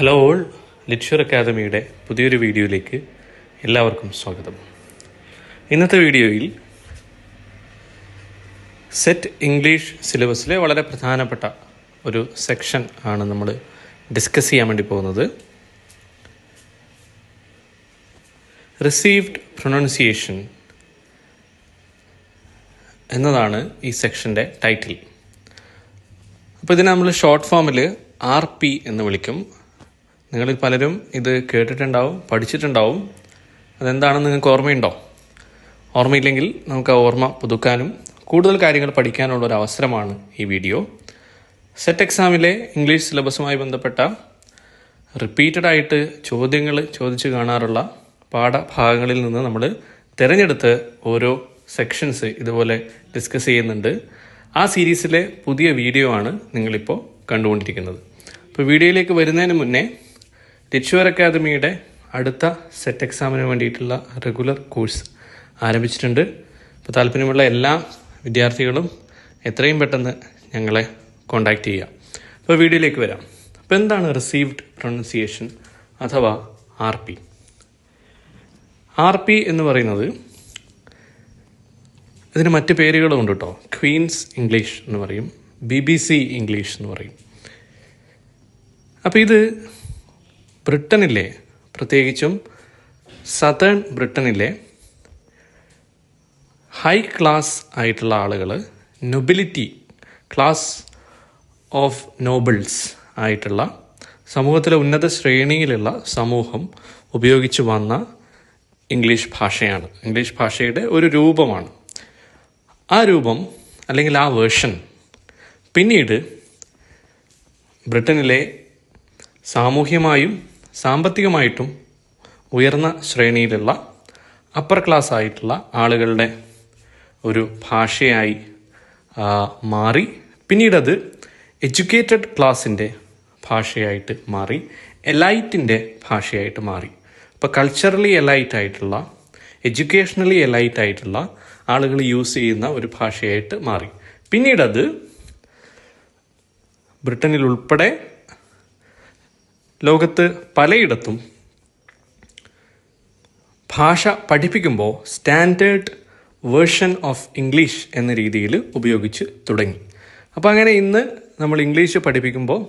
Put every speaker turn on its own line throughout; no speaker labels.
Hello all, literature അക്കാദമിയുടെ പുതിയൊരു വീഡിയോയിലേക്ക് എല്ലാവർക്കും സ്വാഗതം. ഇന്നത്തെ വീഡിയോയിൽ സെറ്റ് ഇംഗ്ലീഷ് സിലബസിലെ വളരെ പ്രധാനപ്പെട്ട ഒരു സെക്ഷൻ ആണ് നമ്മൾ ഡിസ്കസ് ചെയ്യാൻ വേണ്ടി പോകുന്നത്. റിസീവ്ഡ് പ്രൊനൗൺസിയേഷൻ എന്നതാണ് ഈ സെക്ഷൻ്റെ ടൈറ്റിൽ. അപ്പോൾ ഇതിനെ നമ്മൾ ഷോർട്ട് ഫോമിൽ RP എന്ന് വിളിക്കും. നിങ്ങളിൽ പലരും ഇത് കേട്ടിട്ടുണ്ടാവും, പഠിച്ചിട്ടുണ്ടാവും. അതെന്താണെന്ന് നിങ്ങൾക്ക് ഓർമ്മയുണ്ടോ? ഓർമ്മയില്ലെങ്കിൽ നമുക്ക് ആ ഓർമ്മ പുതുക്കാനും കൂടുതൽ കാര്യങ്ങൾ പഠിക്കാനുള്ള ഒരു അവസരമാണ് ഈ വീഡിയോ. സെറ്റ് എക്സാമിലെ ഇംഗ്ലീഷ് സിലബസുമായി ബന്ധപ്പെട്ട റിപ്പീറ്റഡായിട്ട് ചോദ്യങ്ങൾ ചോദിച്ചു കാണാറുള്ള പാഠഭാഗങ്ങളിൽ നിന്ന് നമ്മൾ തിരഞ്ഞെടുത്ത് ഓരോ സെക്ഷൻസ് ഇതുപോലെ ഡിസ്കസ് ചെയ്യുന്നുണ്ട്. ആ സീരീസിലെ പുതിയ വീഡിയോ ആണ് നിങ്ങളിപ്പോൾ കണ്ടുകൊണ്ടിരിക്കുന്നത്. അപ്പോൾ വീഡിയോയിലേക്ക് വരുന്നതിന് മുന്നേ ലിറ്ററേച്ചർ അക്കാദമിയുടെ അടുത്ത സെറ്റ് എക്സാമിന് വേണ്ടിയിട്ടുള്ള റെഗുലർ കോഴ്സ് ആരംഭിച്ചിട്ടുണ്ട്. അപ്പോൾ താല്പര്യമുള്ള എല്ലാ വിദ്യാർത്ഥികളും എത്രയും പെട്ടെന്ന് ഞങ്ങളെ കോൺടാക്റ്റ് ചെയ്യുക. അപ്പോൾ വീഡിയോയിലേക്ക് വരാം. അപ്പോൾ എന്താണ് റിസീവ്ഡ് പ്രൊനൗൺസിയേഷൻ അഥവാ RP? RP എന്ന് പറയുന്നത്, ഇതിന് മറ്റ് പേരുകളും ഉണ്ട് കേട്ടോ. ക്വീൻസ് ഇംഗ്ലീഷ് എന്ന് പറയും, BBC ഇംഗ്ലീഷ് എന്ന് പറയും. അപ്പോൾ ഇത് ബ്രിട്ടനിലെ, പ്രത്യേകിച്ചും സതേൺ ബ്രിട്ടനിലെ ഹൈ ക്ലാസ് ആയിട്ടുള്ള ആളുകൾ, നൊബിലിറ്റി ക്ലാസ് ഓഫ് നോബിൾസ് ആയിട്ടുള്ള സമൂഹത്തിലെ ഉന്നത ശ്രേണിയിലുള്ള സമൂഹം ഉപയോഗിച്ചു വന്ന ഇംഗ്ലീഷ് ഭാഷയാണ്. ഇംഗ്ലീഷ് ഭാഷയുടെ ഒരു രൂപമാണ്. ആ രൂപം അല്ലെങ്കിൽ ആ വേർഷൻ പിന്നീട് ബ്രിട്ടനിലെ സാമൂഹ്യമായും സാമ്പത്തികമായിട്ടും ഉയർന്ന ശ്രേണിയിലുള്ള അപ്പർ ക്ലാസ് ആയിട്ടുള്ള ആളുകളുടെ ഒരു ഭാഷയായി മാറി. പിന്നീടത് എഡ്യൂക്കേറ്റഡ് ക്ലാസിൻ്റെ ഭാഷയായിട്ട് മാറി, എലൈറ്റിൻ്റെ ഭാഷയായിട്ട് മാറി. ഇപ്പോൾ കൾച്ചറലി എലൈറ്റ് ആയിട്ടുള്ള, എഡ്യൂക്കേഷണലി എലൈറ്റ് ആയിട്ടുള്ള ആളുകൾ യൂസ് ചെയ്യുന്ന ഒരു ഭാഷയായിട്ട് മാറി. പിന്നീടത് ബ്രിട്ടനിൽ ഉൾപ്പെടെ ലോകത്ത് പലയിടത്തും ഭാഷ പഠിപ്പിക്കുമ്പോൾ സ്റ്റാൻഡേർഡ് വേർഷൻ ഓഫ് ഇംഗ്ലീഷ് എന്ന രീതിയിൽ ഉപയോഗിച്ച് തുടങ്ങി. അപ്പോൾ അങ്ങനെ ഇന്ന് നമ്മൾ ഇംഗ്ലീഷ് പഠിപ്പിക്കുമ്പോൾ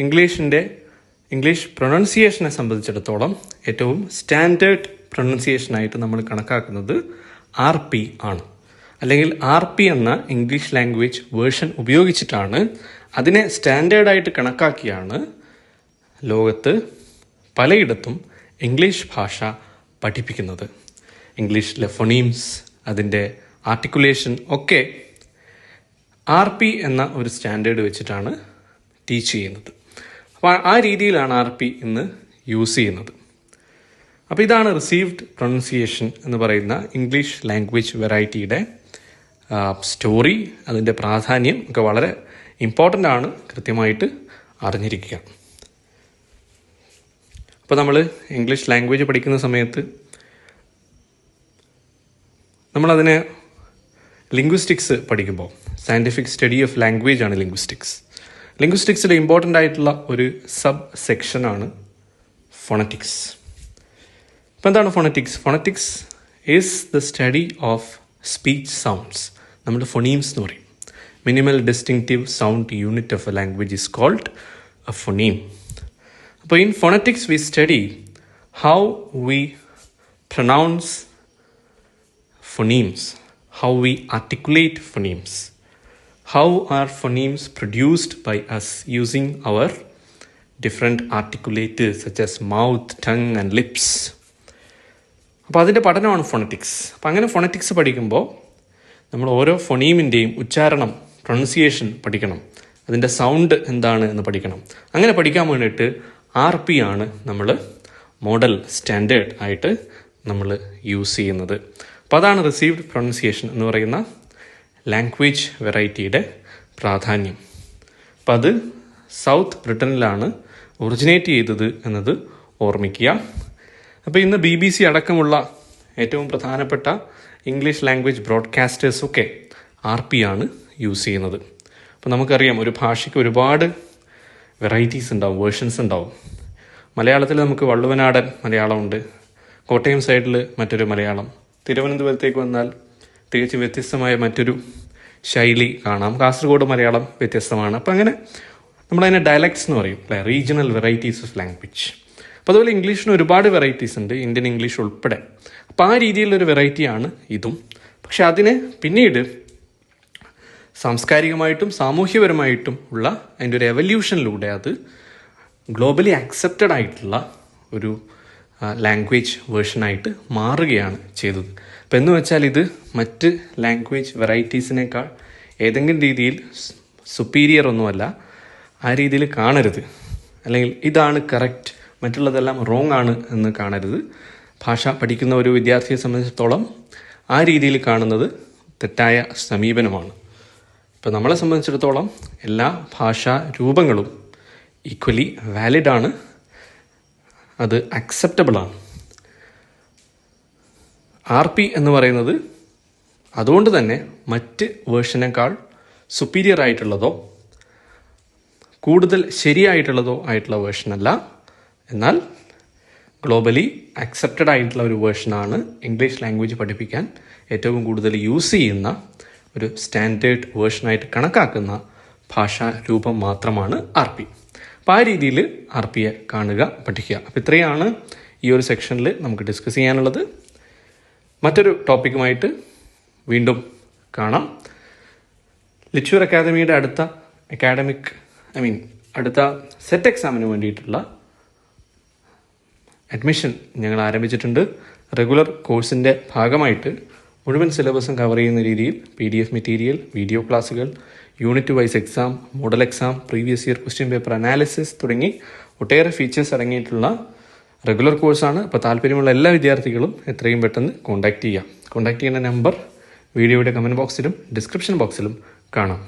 ഇംഗ്ലീഷ് പ്രൊനൗൺസിയേഷനെ സംബന്ധിച്ചിടത്തോളം ഏറ്റവും സ്റ്റാൻഡേർഡ് പ്രൊനൗൺസിയേഷനായിട്ട് നമ്മൾ കണക്കാക്കുന്നത് RP ആണ്. അല്ലെങ്കിൽ RP എന്ന ഇംഗ്ലീഷ് ലാംഗ്വേജ് വേർഷൻ ഉപയോഗിച്ചിട്ടാണ്, അതിനെ സ്റ്റാൻഡേർഡായിട്ട് കണക്കാക്കിയാണ് ലോകത്ത് പലയിടത്തും ഇംഗ്ലീഷ് ഭാഷ പഠിപ്പിക്കുന്നത്. ഇംഗ്ലീഷിലെ ഫൊണീംസ്, അതിൻ്റെ ആർട്ടിക്കുലേഷൻ ഒക്കെ RP എന്ന ഒരു സ്റ്റാൻഡേർഡ് വെച്ചിട്ടാണ് ടീച്ച് ചെയ്യുന്നത്. അപ്പോൾ ആ രീതിയിലാണ് RP ഇന്ന് യൂസ് ചെയ്യുന്നത്. അപ്പോൾ ഇതാണ് റിസീവ്ഡ് പ്രൊനൗൺസിയേഷൻ എന്ന് പറയുന്ന ഇംഗ്ലീഷ് ലാംഗ്വേജ് വെറൈറ്റിയുടെ സ്റ്റോറി. അതിൻ്റെ പ്രാധാന്യം ഒക്കെ വളരെ ഇമ്പോർട്ടൻ്റ് ആണ്, കൃത്യമായിട്ട് അറിഞ്ഞിരിക്കുക. അപ്പോൾ നമ്മൾ ഇംഗ്ലീഷ് ലാംഗ്വേജ് പഠിക്കുന്ന സമയത്ത് നമ്മളതിനെ ലിംഗ്വിസ്റ്റിക്സ് പഠിക്കുമ്പോൾ, സയൻറ്റിഫിക് സ്റ്റഡി ഓഫ് ലാംഗ്വേജ് ആണ് ലിംഗ്വിസ്റ്റിക്സ്. ലിംഗ്വിസ്റ്റിക്സിൽ ഇമ്പോർട്ടൻ്റ് ആയിട്ടുള്ള ഒരു സബ് സെക്ഷനാണ് ഫോണറ്റിക്സ്. അപ്പോൾ എന്താണ് phonetics? Phonetics is the study of speech sounds. നമ്മൾ ഫൊണീംസ് എന്ന് പറയും. Minimal distinctive sound unit of a language is called a phoneme. അപ്പോൾ in phonetics we study how we pronounce phonemes, how we articulate phonemes, how are phonemes produced by us using our different articulators such as mouth, tongue and lips. അപ്പോൾ അതിൻ്റെ പഠനമാണ് phonetics. അപ്പോൾ അങ്ങനെ phonetics പഠിക്കുമ്പോൾ നമ്മൾ ഓരോ ഫൊണീമിൻ്റെയും ഉച്ചാരണം, പ്രൊനൗൺസിയേഷൻ പഠിക്കണം. അതിൻ്റെ സൗണ്ട് എന്താണ് എന്ന് പഠിക്കണം. അങ്ങനെ പഠിക്കാൻ വേണ്ടിയിട്ട് RP ആണ് നമ്മൾ മോഡൽ സ്റ്റാൻഡേർഡ് ആയിട്ട് നമ്മൾ യൂസ് ചെയ്യുന്നത്. അപ്പോൾ അതാണ് റിസീവ്ഡ് പ്രൊനൗൺസിയേഷൻ എന്ന് പറയുന്ന ലാംഗ്വേജ് വെറൈറ്റിയുടെ പ്രാധാന്യം. അപ്പം അത് സൗത്ത് ബ്രിട്ടനിലാണ് ഒറിജിനേറ്റ് ചെയ്തത് എന്നത് ഓർമ്മിക്കുക. അപ്പോൾ ഇന്ന് BBC അടക്കമുള്ള ഏറ്റവും പ്രധാനപ്പെട്ട ഇംഗ്ലീഷ് ലാംഗ്വേജ് ബ്രോഡ്കാസ്റ്റേഴ്സൊക്കെ RP ആണ് യൂസ് ചെയ്യുന്നത്. അപ്പോൾ നമുക്കറിയാം, ഒരു ഭാഷയ്ക്ക് ഒരുപാട് വെറൈറ്റീസ് ഉണ്ടാവും, വേർഷൻസ് ഉണ്ടാവും. മലയാളത്തിൽ നമുക്ക് വള്ളുവനാടൻ മലയാളമുണ്ട്, കോട്ടയം സൈഡിൽ മറ്റൊരു മലയാളം, തിരുവനന്തപുരത്തേക്ക് വന്നാൽ തികച്ചും വ്യത്യസ്തമായ മറ്റൊരു ശൈലി കാണാം, കാസർഗോഡ് മലയാളം വ്യത്യസ്തമാണ്. അപ്പം അങ്ങനെ നമ്മളതിനെ ഡയലക്ട്സ് എന്ന് പറയും അല്ലേ, റീജിയണൽ വെറൈറ്റീസ് ഓഫ് ലാംഗ്വേജ്. അപ്പോൾ അതുപോലെ ഇംഗ്ലീഷിന് ഒരുപാട് വെറൈറ്റീസ് ഉണ്ട്, ഇന്ത്യൻ ഇംഗ്ലീഷ് ഉൾപ്പെടെ. അപ്പോൾ ആ രീതിയിലുള്ളൊരു വെറൈറ്റിയാണ് ഇതും. പക്ഷെ അതിന് പിന്നീട് സാംസ്കാരികമായിട്ടും സാമൂഹ്യപരമായിട്ടും ഉള്ള അതിൻ്റെ ഒരു എവല്യൂഷനിലൂടെ അത് ഗ്ലോബലി അക്സെപ്റ്റഡ് ആയിട്ടുള്ള ഒരു ലാംഗ്വേജ് വേർഷനായിട്ട് മാറുകയാണ് ചെയ്തത്. അപ്പം എന്ന് വെച്ചാൽ ഇത് മറ്റ് ലാംഗ്വേജ് വെറൈറ്റീസിനേക്കാൾ ഏതെങ്കിലും രീതിയിൽ സുപ്പീരിയർ ഒന്നുമല്ല, ആ രീതിയിൽ കാണരുത്. അല്ലെങ്കിൽ ഇതാണ് കറക്റ്റ്, മറ്റുള്ളതെല്ലാം റോങ് ആണ് എന്ന് കാണരുത്. ഭാഷ പഠിക്കുന്ന ഒരു വിദ്യാർത്ഥിയെ സംബന്ധിച്ചിടത്തോളം ആ രീതിയിൽ കാണുന്നത് തെറ്റായ സമീപനമാണ്. ഇപ്പോൾ നമ്മളെ സംബന്ധിച്ചിടത്തോളം എല്ലാ ഭാഷാ രൂപങ്ങളും ഈക്വലി വാലിഡാണ്, അത് അക്സെപ്റ്റബിളാണ്. RP എന്ന് പറയുന്നത് അതുകൊണ്ട് തന്നെ മറ്റ് വേർഷനേക്കാൾ സുപ്പീരിയർ ആയിട്ടുള്ളതോ കൂടുതൽ ശരിയായിട്ടുള്ളതോ ആയിട്ടുള്ള വേർഷനല്ല, എന്നാൽ ഗ്ലോബലി അക്സെപ്റ്റഡ് ആയിട്ടുള്ള ഒരു വേർഷനാണ്. ഇംഗ്ലീഷ് ലാംഗ്വേജ് പഠിപ്പിക്കാൻ ഏറ്റവും കൂടുതൽ യൂസ് ചെയ്യുന്ന ഒരു സ്റ്റാൻഡേർഡ് വേർഷനായിട്ട് കണക്കാക്കുന്ന ഭാഷാ രൂപം മാത്രമാണ് RP. അപ്പോൾ ആ രീതിയിൽ RPയെ കാണുക, പഠിക്കുക. അപ്പോൾ ഇത്രയാണ് ഈ ഒരു സെക്ഷനിൽ നമുക്ക് ഡിസ്കസ് ചെയ്യാനുള്ളത്. മറ്റൊരു ടോപ്പിക്കുമായിട്ട് വീണ്ടും കാണാം. ലിറ്റ്യൂർ അക്കാദമിയുടെ അടുത്ത സെറ്റ് എക്സാമിന് വേണ്ടിയിട്ടുള്ള അഡ്മിഷൻ ഞങ്ങൾ ആരംഭിച്ചിട്ടുണ്ട്. റെഗുലർ കോഴ്സിൻ്റെ ഭാഗമായിട്ട് മുഴുവൻ സിലബസും കവർ ചെയ്യുന്ന രീതിയിൽ PDF മെറ്റീരിയൽ, വീഡിയോ ക്ലാസ്സുകൾ, unit wise exam, model exam, previous year question paper analysis തുടങ്ങി ഒട്ടേറെ ഫീച്ചേഴ്സ് അടങ്ങിയിട്ടുള്ള റെഗുലർ കോഴ്സാണ്. അപ്പോൾ താല്പര്യമുള്ള എല്ലാ വിദ്യാർത്ഥികളും എത്രയും പെട്ടെന്ന് കോൺടാക്റ്റ് ചെയ്യുക. കോൺടാക്റ്റ് ചെയ്യുന്ന നമ്പർ വീഡിയോയുടെ കമൻറ്റ് ബോക്സിലും ഡിസ്ക്രിപ്ഷൻ ബോക്സിലും കാണാം.